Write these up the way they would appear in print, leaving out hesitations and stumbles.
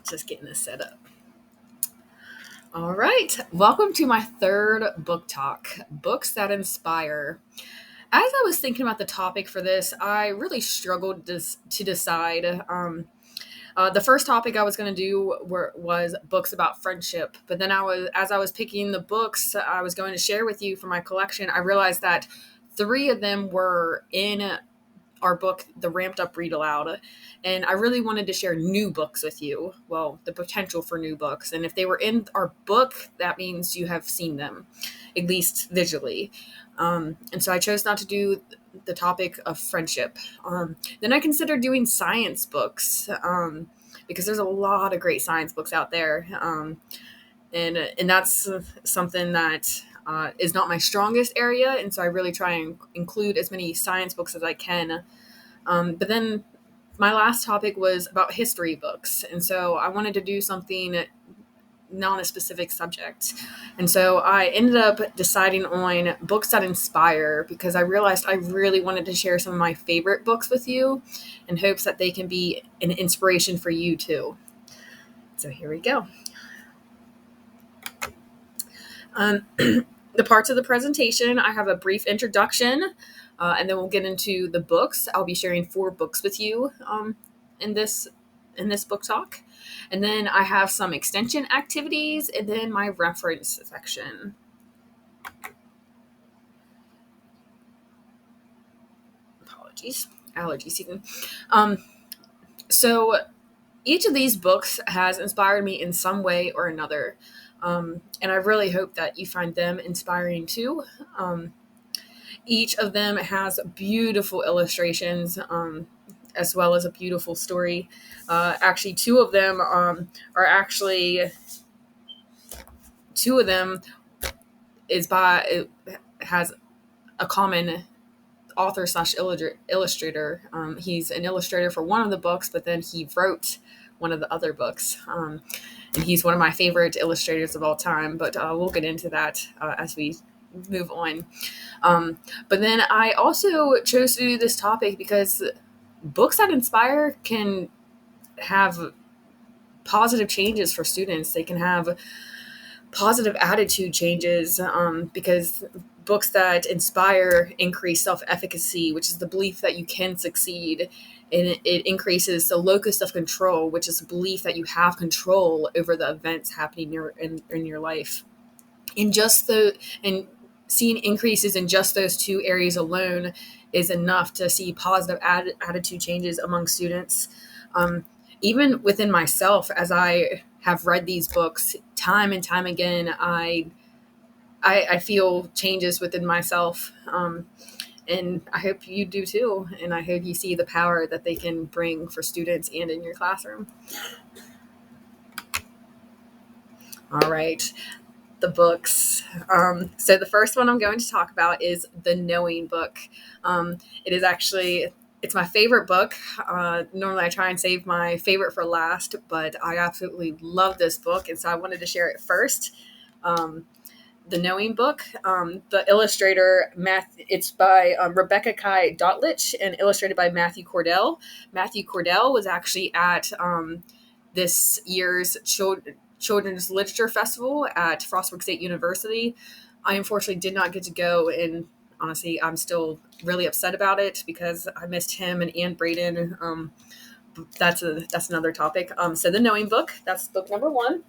Just getting this set up. All right. Welcome to my third book talk, Books That Inspire. As I was thinking about the topic for this, I really struggled to decide. The first topic I was going to do was books about friendship, but then as I was picking the books I was going to share with you for my collection, I realized that three of them were in our book, The Ramped Up Read Aloud. And I really wanted to share new books with you. Well, the potential for new books. And if they were in our book, that means you have seen them, at least visually. And so I chose not to do the topic of friendship. Then I considered doing science books because there's a lot of great science books out there. And that's something that is not my strongest area, and so I really try and include as many science books as I can. But then my last topic was about history books, and so I wanted to do something not a specific subject. And so I ended up deciding on books that inspire because I realized I really wanted to share some of my favorite books with you in hopes that they can be an inspiration for you too. So here we go. The parts of the presentation, I have a brief introduction, and then we'll get into the books. I'll be sharing 4 books with you in this book talk, and then I have some extension activities, and then my reference section. Apologies, allergies even. So each of these books has inspired me in some way or another. And I really hope that you find them inspiring too. Each of them has beautiful illustrations, as well as a beautiful story. Actually, two of them it has a common author slash illustrator. He's an illustrator for one of the books, but then he wrote one of the other books. And he's one of my favorite illustrators of all time, but we'll get into that as we move on. But then I also chose to do this topic because books that inspire can have positive changes for students. They can have positive attitude changes because books that inspire increase self-efficacy, which is the belief that you can succeed. And it increases the locus of control, which is the belief that you have control over the events happening in your life. And seeing increases in just those 2 areas alone is enough to see positive attitude changes among students. Even within myself, as I have read these books time and time again, I feel changes within myself. And I hope you do too. And I hope you see the power that they can bring for students and in your classroom. All right. The books. So the first one I'm going to talk about is The Knowing Book. It's my favorite book. Normally I try and save my favorite for last, but I absolutely love this book, and so I wanted to share it first. The Knowing Book. The illustrator, it's by Rebecca Kai Dotlich and illustrated by Matthew Cordell. Matthew Cordell was actually at this year's Children's Literature Festival at Frostburg State University. I unfortunately did not get to go, and honestly, I'm still really upset about it because I missed him and Anne Braden. That's another topic. So The Knowing Book, that's book number 1.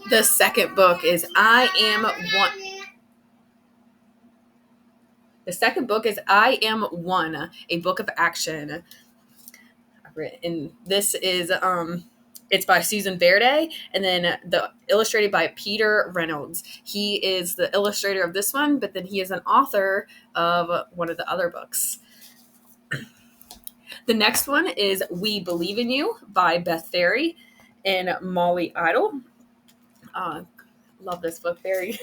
The second book is I Am One. The second book is I Am One, a book of action. And this is it's by Susan Verde, and then illustrated by Peter Reynolds. He is the illustrator of this one, but then he is an author of one of the other books. The next one is We Believe in You by Beth Ferry and Molly Idle. Love this book, Barry.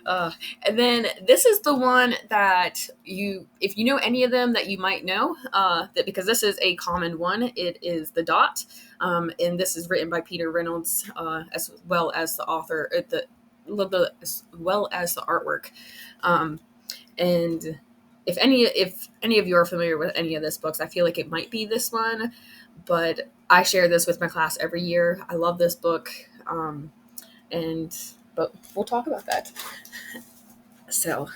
And then this is the one that if you know any of them, that you might know, that because this is a common one. It is The Dot, and this is written by Peter Reynolds, as well as the author, as well as the artwork, and if any of you are familiar with any of this books, I feel like it might be this one, but I share this with my class every year. I love this book, and but we'll talk about that. So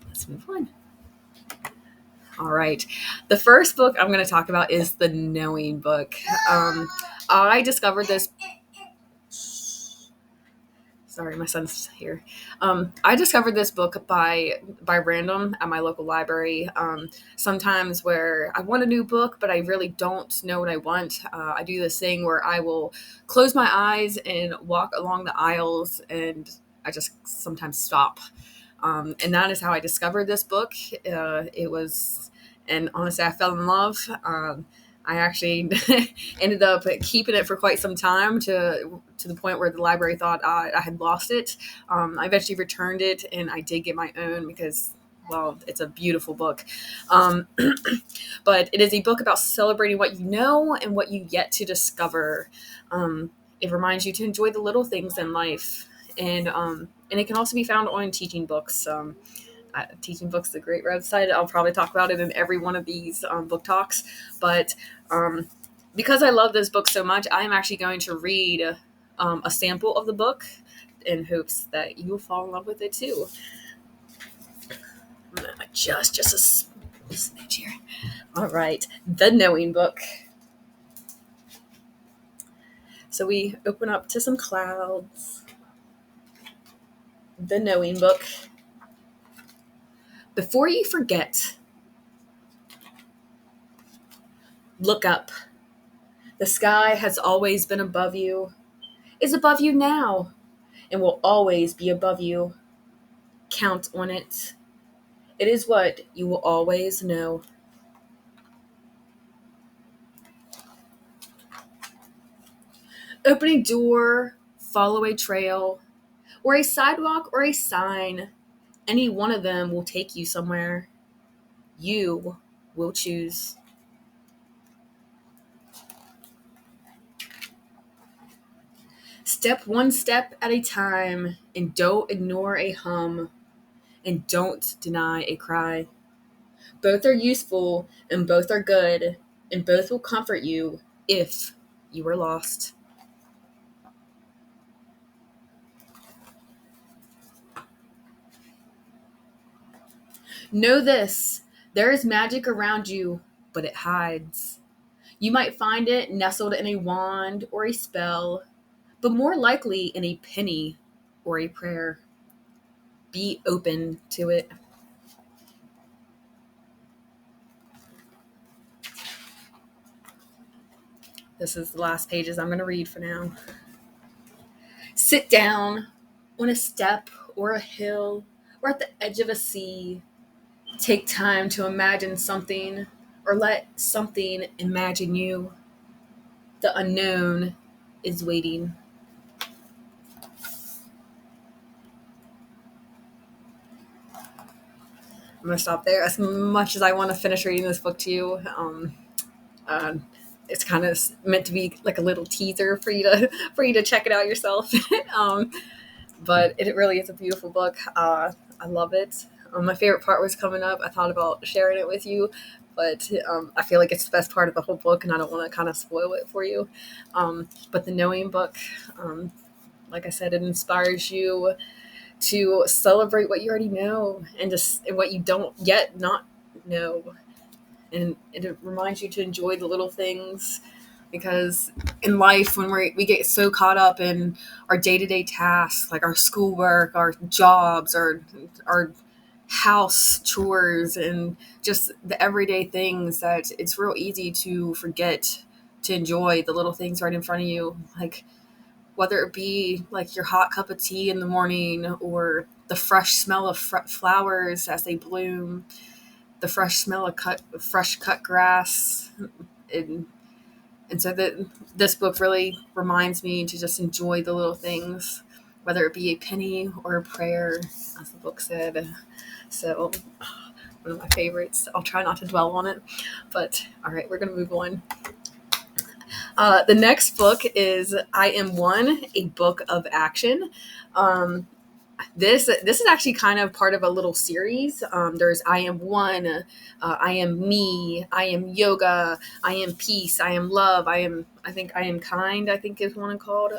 let's move on. All right. The first book I'm going to talk about is The Knowing Book. I discovered this. Sorry, my son's here. I discovered this book by random at my local library. Sometimes where I want a new book, but I really don't know what I want. I do this thing where I will close my eyes and walk along the aisles, and I just sometimes stop. And that is how I discovered this book. It was, and honestly, I fell in love. I actually ended up keeping it for quite some time to the point where the library thought I had lost it. I eventually returned it, and I did get my own because, well, it's a beautiful book. But it is a book about celebrating what you know and what you yet to discover. It reminds you to enjoy the little things in life, and it can also be found on Teaching Books. Teaching Books is a great website. I'll probably talk about it in every one of these book talks. But because I love this book so much, I am actually going to read a sample of the book in hopes that you will fall in love with it too. I'm going to adjust just a smidge here. All right. The Knowing Book. So we open up to some clouds. The Knowing Book. Before you forget, look up. The sky has always been above you, is above you now, and will always be above you. Count on it. It is what you will always know. Open a door, follow a trail, or a sidewalk or a sign. Any one of them will take you somewhere. You will choose. Step one step at a time, and don't ignore a hum, and don't deny a cry. Both are useful, and both are good, and both will comfort you if you are lost. Know this, there is magic around you, but it hides. You might find it nestled in a wand or a spell, but more likely in a penny or a prayer. Be open to it. This is the last pages I'm going to read for now. Sit down on a step or a hill or at the edge of a sea. Take time to imagine something or let something imagine you. The unknown is waiting. I'm going to stop there. As much as I want to finish reading this book to you, uh, it's kind of meant to be like a little teaser for you to check it out yourself. But it really is a beautiful book. I love it. My favorite part was coming up. I thought about sharing it with you, but I feel like it's the best part of the whole book, and I don't want to kind of spoil it for you. But the Knowing Book, like I said, it inspires you to celebrate what you already know and what you don't yet not know. And it reminds you to enjoy the little things, because in life, when we get so caught up in our day-to-day tasks, like our schoolwork, our jobs, our house chores, and just the everyday things, that it's real easy to forget to enjoy the little things right in front of you, like whether it be like your hot cup of tea in the morning, or the fresh smell of flowers as they bloom, the fresh smell of fresh cut grass. And, and so that this book really reminds me to just enjoy the little things, whether it be a penny or a prayer, as the book said. So one of my favorites. I'll try not to dwell on it, but all right, we're going to move on. The next book is I Am One, a Book of Action. This is actually kind of part of a little series. There's I am one, I am me, I am yoga, I am peace, I am love, I think I am kind. I think is one called.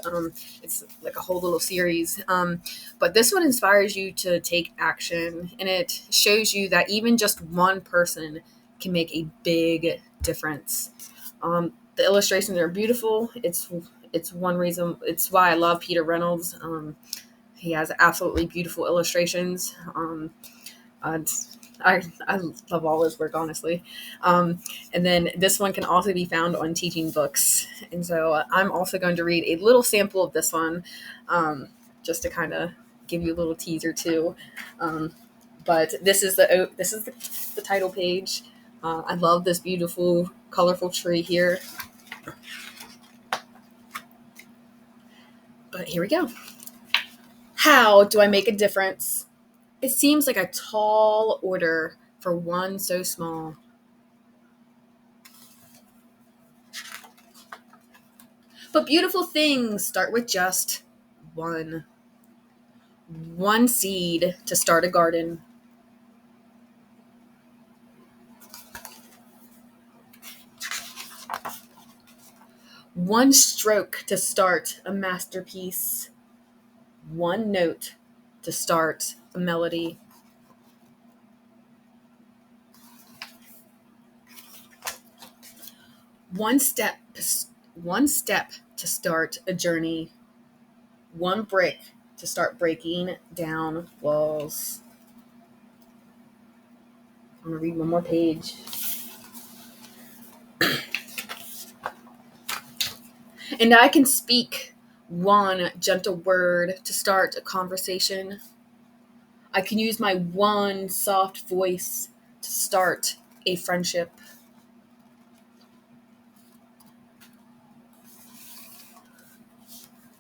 It's like a whole little series. But this one inspires you to take action, and it shows you that even just one person can make a big difference. The illustrations are beautiful. It's one reason. It's why I love Peter Reynolds. He has absolutely beautiful illustrations. And I love all his work, honestly. And then this one can also be found on Teaching Books. And so I'm also going to read a little sample of this one, just to kind of give you a little teaser too. But this is the title page. I love this beautiful, colorful tree here. But here we go. How do I make a difference? It seems like a tall order for one so small. But beautiful things start with just one. One seed to start a garden. One stroke to start a masterpiece. One note to start a melody. One step, one step to start a journey. One brick to start breaking down walls. I'm going to read one more page. And I can speak one gentle word to start a conversation. I can use my one soft voice to start a friendship.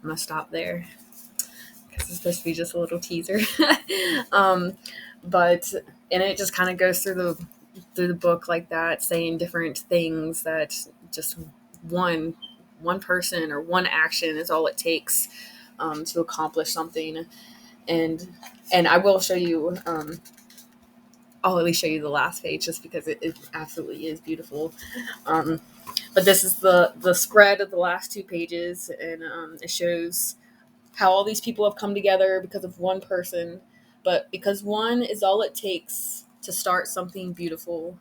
I'm going to stop there because it's supposed to be just a little teaser. um, but and it just kind of goes through the book like that, saying different things that just one one person or one action is all it takes to accomplish something. And I will show you. I'll at least show you the last page just because it absolutely is beautiful. Um, but this is the spread of the last two pages, and it shows how all these people have come together because of one person, but because one is all it takes to start something beautiful.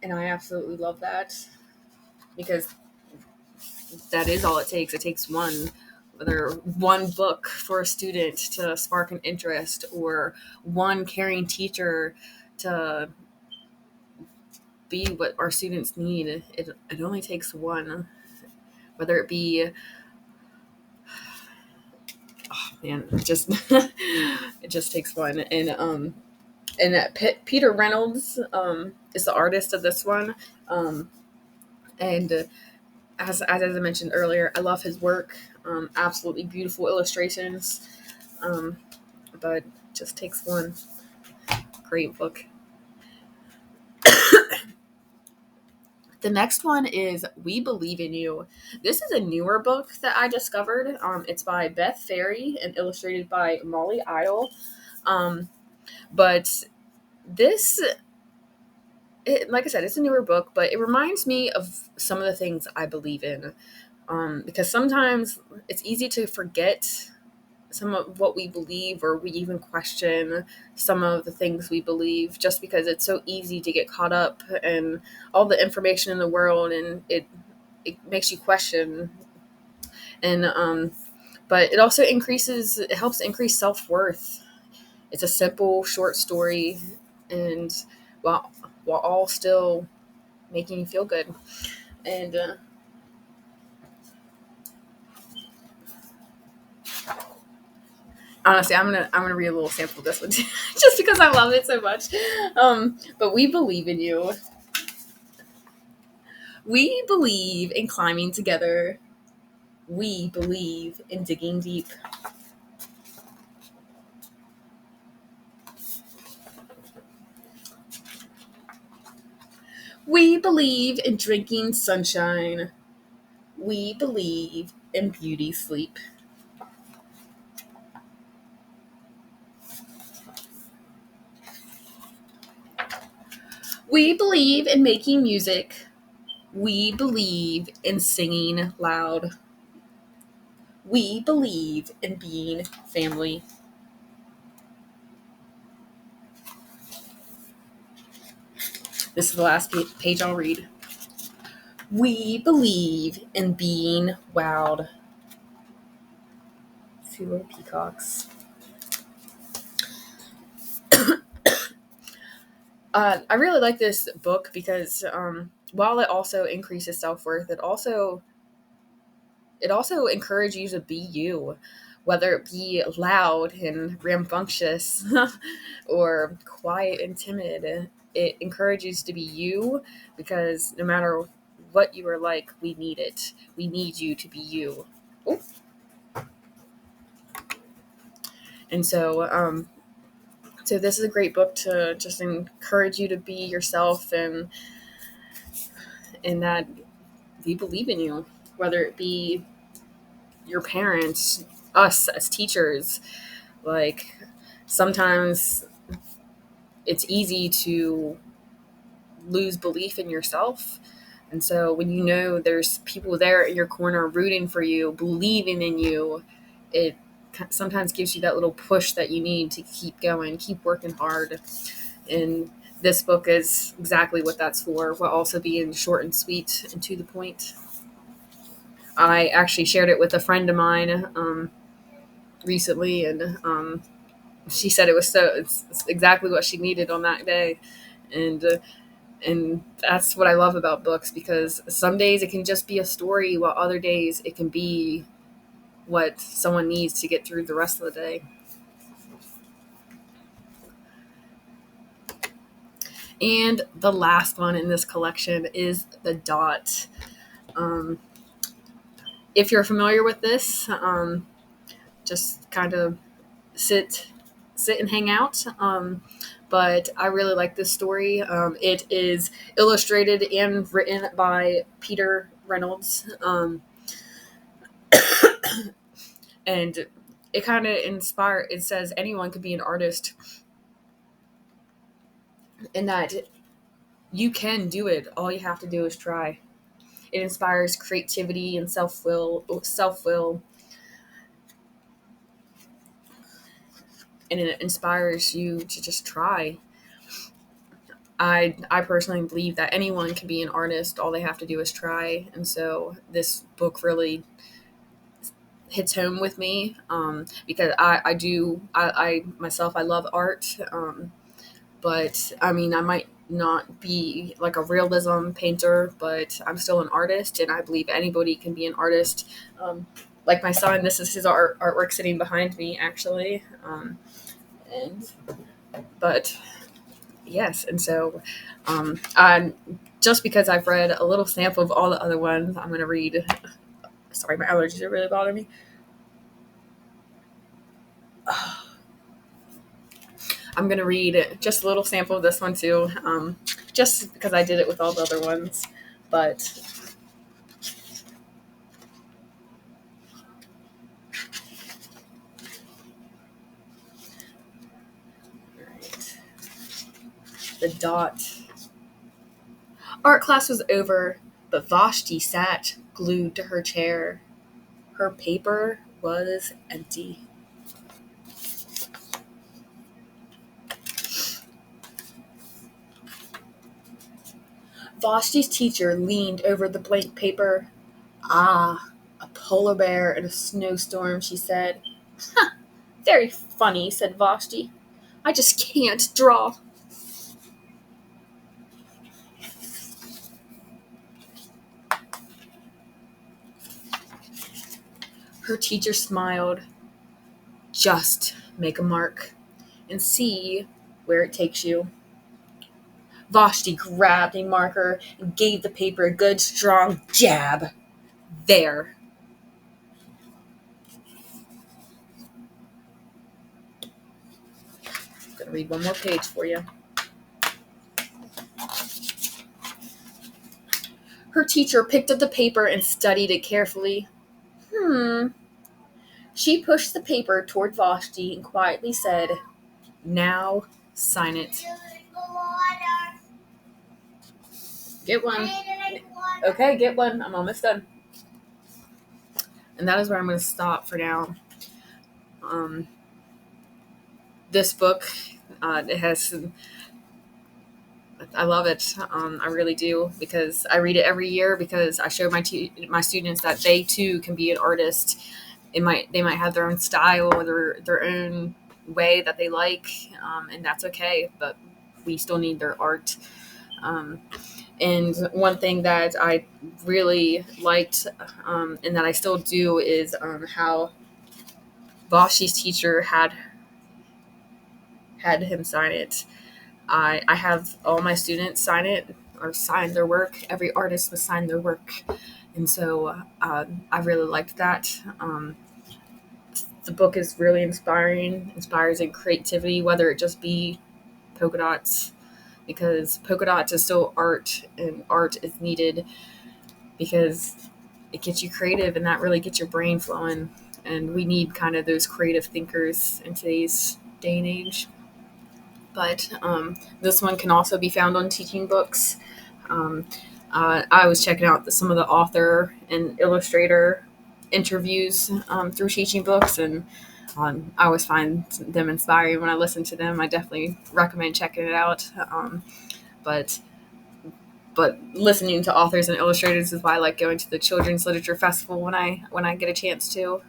And I absolutely love that because that is all it takes. It takes one, whether one book for a student to spark an interest or one caring teacher to be what our students need. It only takes one, whether it be, oh man, it just takes one. And Peter Reynolds is the artist of this one. And as I mentioned earlier, I love his work. Absolutely beautiful illustrations. Um, but just takes one. Great book. The next one is We Believe in You. This is a newer book that I discovered. It's by Beth Ferry and illustrated by Molly Idle. But this, like I said, it's a newer book, but it reminds me of some of the things I believe in. Because sometimes it's easy to forget some of what we believe, or we even question some of the things we believe just because it's so easy to get caught up in all the information in the world, and it makes you question. And but it helps increase self-worth. It's a simple short story, and while while all still making you feel good. And honestly, I'm gonna read a little sample of this one too, just because I love it so much. But we believe in you. We believe in climbing together. We believe in digging deep. We believe in drinking sunshine. We believe in beauty sleep. We believe in making music. We believe in singing loud. We believe in being family. This is the last page I'll read. We believe in being wowed. Two little peacocks. I really like this book because while it also increases self-worth, it also encourages you to be you, whether it be loud and rambunctious or quiet and timid. It encourages you to be you because no matter what you are like, we need it. We need you to be you. Oh. And so this is a great book to just encourage you to be yourself and that we believe in you, whether it be your parents, us as teachers. Like sometimes it's easy to lose belief in yourself. And so when you know there's people there in your corner rooting for you, believing in you, it sometimes gives you that little push that you need to keep going, keep working hard. And this book is exactly what that's for, while also being short and sweet and to the point. I actually shared it with a friend of mine recently, and she said it's exactly what she needed on that day. And uh, and that's what I love about books, because some days it can just be a story, while other days it can be what someone needs to get through the rest of the day. And the last one in this collection is The Dot. Um, if you're familiar with this, just kind of sit and hang out. But I really like this story. It is illustrated and written by Peter Reynolds. And it kind of inspires. It says anyone could be an artist, and that you can do it. All you have to do is try. It inspires creativity and self will, and it inspires you to just try. I personally believe that anyone can be an artist. All they have to do is try. And so this book really hits home with me, because I myself, I love art. But I mean, I might not be like a realism painter, but I'm still an artist, and I believe anybody can be an artist. Like my son, this is his artwork sitting behind me, actually. And but yes, and so I just because I've read a little sample of all the other ones, I'm going to read. Sorry, my allergies are really bothering me. I'm going to read just a little sample of this one too, just because I did it with all the other ones. But all right. The Dot. Art class was over, but Vashti sat glued to her chair. Her paper was empty. Vashti's teacher leaned over the blank paper. Ah, a polar bear in a snowstorm, she said. Very funny, said Vashti. I just can't draw. Her teacher smiled. Just make a mark and see where it takes you. Vashti grabbed a marker and gave the paper a good strong jab. There. I'm going to read one more page for you. Her teacher picked up the paper and studied it carefully. She pushed the paper toward Vashti and quietly said, Now sign it. Get one. Okay, get one. I'm almost done. And that is where I'm going to stop for now. Um, this book, it has I love it. I really do, because I read it every year, because I show my students that they too can be an artist. They might have their own style or their own way that they like, and that's okay. But we still need their art. Um, and one thing that I really liked, and that I still do, is how Boschi's teacher had him sign it. I have all my students sign it, or sign their work. Every artist would sign their work. And so I really liked that. The book is really inspires in creativity, whether it just be polka dots, because polka dots is still art, and art is needed because it gets you creative, and that really gets your brain flowing. And we need kind of those creative thinkers in today's day and age. But this one can also be found on Teaching Books. Um, I was checking out some of the author and illustrator interviews through Teaching Books, and I always find them inspiring when I listen to them. I definitely recommend checking it out. But but listening to authors and illustrators is why I like going to the Children's Literature Festival when I get a chance to.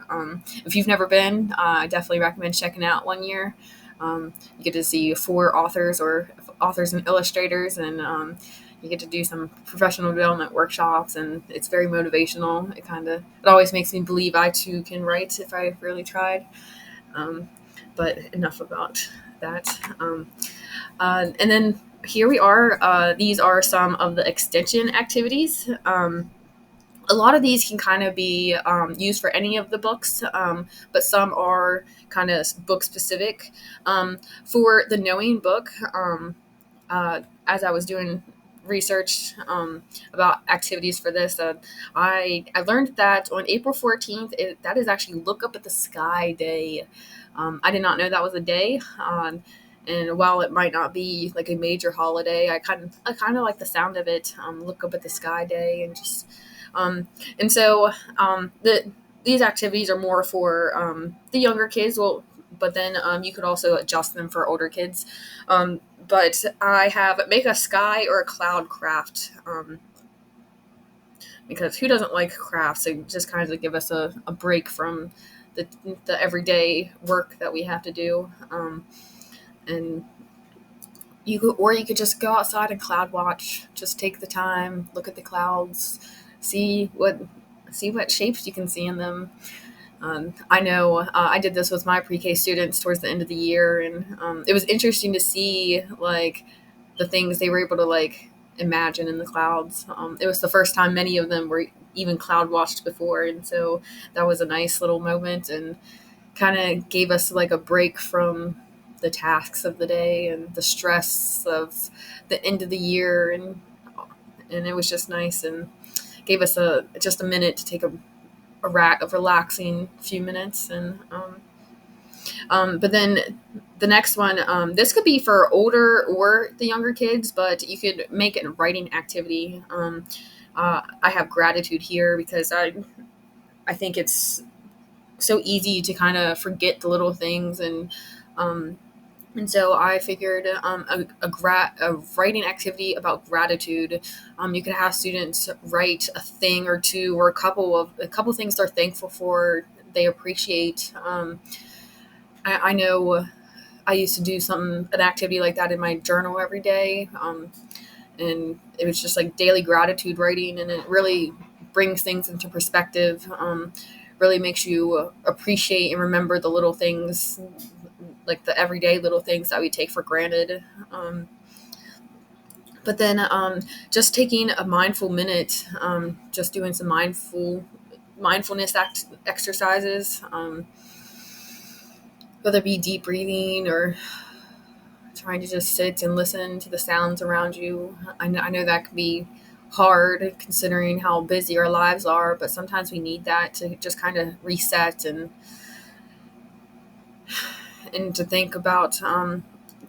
If you've never been, I definitely recommend checking out one year. You get to see 4 authors or authors and illustrators, and you get to do some professional development workshops, and it's very motivational. It always makes me believe I too can write if I really tried. Um, but enough about that. And then here we are. These are some of the extension activities. A lot of these can kind of be used for any of the books, but some are kind of book specific. For the Knowing book, as I was doing research about activities for this, I learned that on April 14th, that is actually Look Up at the Sky Day. I did not know that was a day. And while it might not be like a major holiday, I kind of like the sound of it. Look Up at the Sky Day, and just and so these activities are more for the younger kids. Well, but then you could also adjust them for older kids. But I have make a sky or a cloud craft, because who doesn't like crafts? They just kind of give us a break from the, the everyday work that we have to do. And you could just go outside and cloud watch. Just take the time, look at the clouds, see what shapes you can see in them. I know I did this with my pre-K students towards the end of the year, and it was interesting to see like the things they were able to like imagine in the clouds. It was the first time many of them were even cloud watched before, and so that was a nice little moment, and kind of gave us like a break from the tasks of the day and the stress of the end of the year, and it was just nice, and gave us a minute to take a relaxing few minutes. And but then the next one, this could be for older or the younger kids, but you could make it a writing activity. I have gratitude here because I think it's so easy to kind of forget the little things, um, and so I figured a writing activity about gratitude. You could have students write a thing or two, or a couple things they're thankful for, they appreciate. I know I used to do an activity like that in my journal every day, and it was just like daily gratitude writing, and it really brings things into perspective. Really makes you appreciate and remember the little things, like the everyday little things that we take for granted. But then just taking a mindful minute, just doing some mindfulness exercises, whether it be deep breathing or trying to just sit and listen to the sounds around you. I know that can be hard considering how busy our lives are, but sometimes we need that to just kind of reset and to think about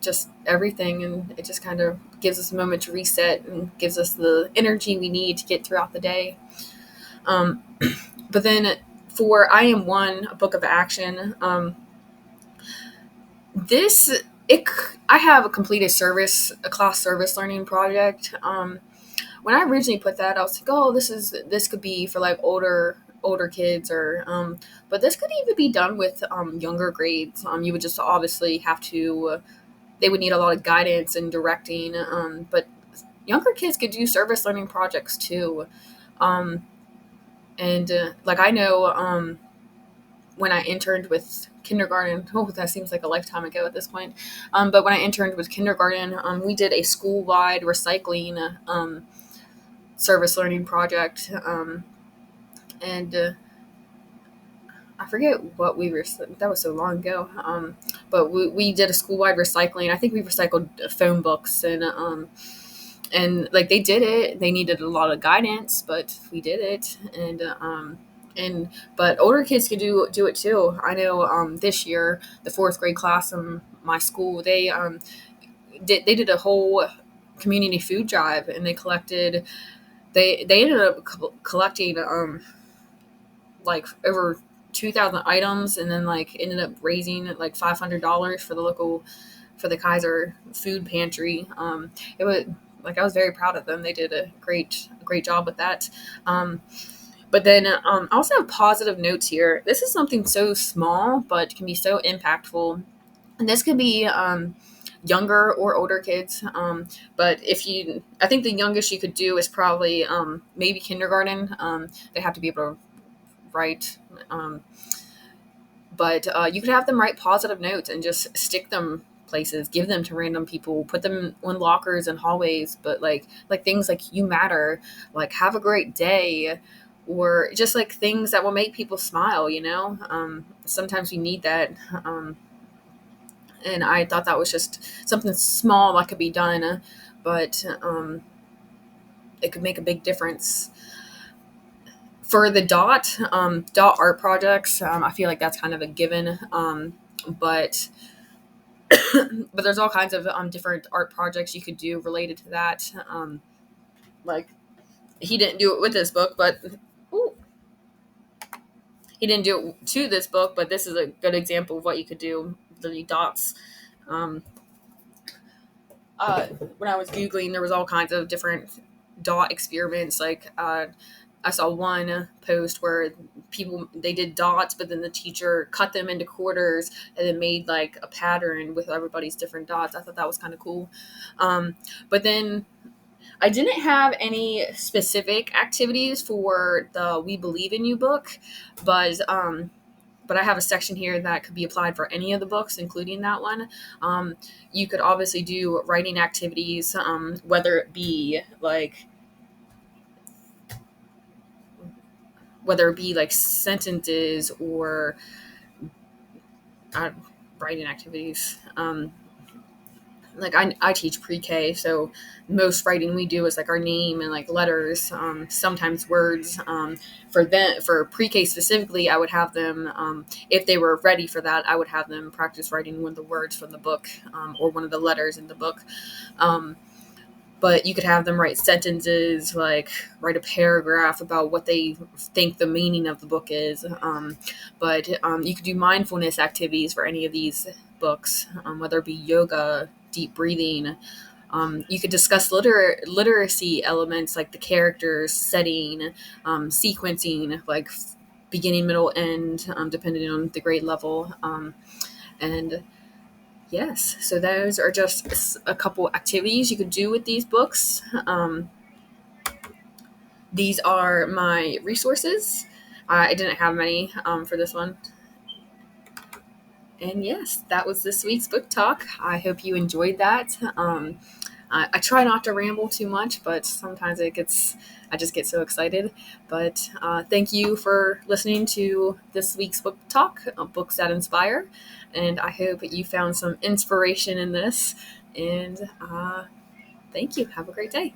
just everything, and it just kind of gives us a moment to reset and gives us the energy we need to get throughout the day. Um, but then for I Am One, a book of action, this it I have a completed a class service learning project. When I originally put that, I was like, oh, this could be for like older kids, or but this could even be done with younger grades. You would just obviously have to they would need a lot of guidance and directing, but younger kids could do service learning projects too. um, and like I know, when I interned with kindergarten, oh, that seems like a lifetime ago at this point. But when I interned with kindergarten, we did a school wide recycling service learning project. And I forget what we were, that was so long ago. But we did a school wide recycling. I think we recycled phone books, and like they did it. They needed a lot of guidance, but we did it. And but older kids could do it too. I know this year the fourth grade class in my school, they did a whole community food drive, and they ended up collecting like over 2,000 items, and then like ended up raising like $500 for the Kaiser food pantry. It was like, I was very proud of them. They did a great job with that. But then I also have positive notes here. This is something so small, but can be so impactful. And this could be younger or older kids. But I think the youngest you could do is probably maybe kindergarten. They have to be able to write. But you could have them write positive notes and just stick them places, give them to random people, put them in lockers and hallways. But like things like "you matter," like "have a great day," or just like things that will make people smile. Sometimes we need that. And I thought that was just something small that could be done, but it could make a big difference. For the dot art projects, I feel like that's kind of a given. But but there's all kinds of different art projects you could do related to that. Like he didn't do it with this book, but ooh, he didn't do it to this book. But this is a good example of what you could do. The dots. Um, when I was googling, there was all kinds of different dot experiments. Like I saw one post where they did dots, but then the teacher cut them into quarters and then made like a pattern with everybody's different dots. I thought that was kind of cool. But then I didn't have any specific activities for the "We Believe in You" book, but I have a section here that could be applied for any of the books, including that one. You could obviously do writing activities, whether it be like sentences or uh, writing activities. Like I teach pre-K, so most writing we do is like our name and like letters, sometimes words. For pre-K specifically, I would have them, if they were ready for that, I would have them practice writing one of the words from the book, or one of the letters in the book. But you could have them write sentences, like write a paragraph about what they think the meaning of the book is. But you could do mindfulness activities for any of these books, whether it be yoga, deep breathing. You could discuss literacy elements like the characters, setting, sequencing, like beginning, middle, end, depending on the grade level. And yes, so those are just a couple activities you could do with these books. These are my resources. I didn't have many for this one. And yes, that was this week's book talk. I hope you enjoyed that. I try not to ramble too much, but sometimes I just get so excited. But thank you for listening to this week's book talk, Books That Inspire. And I hope you found some inspiration in this. And thank you. Have a great day.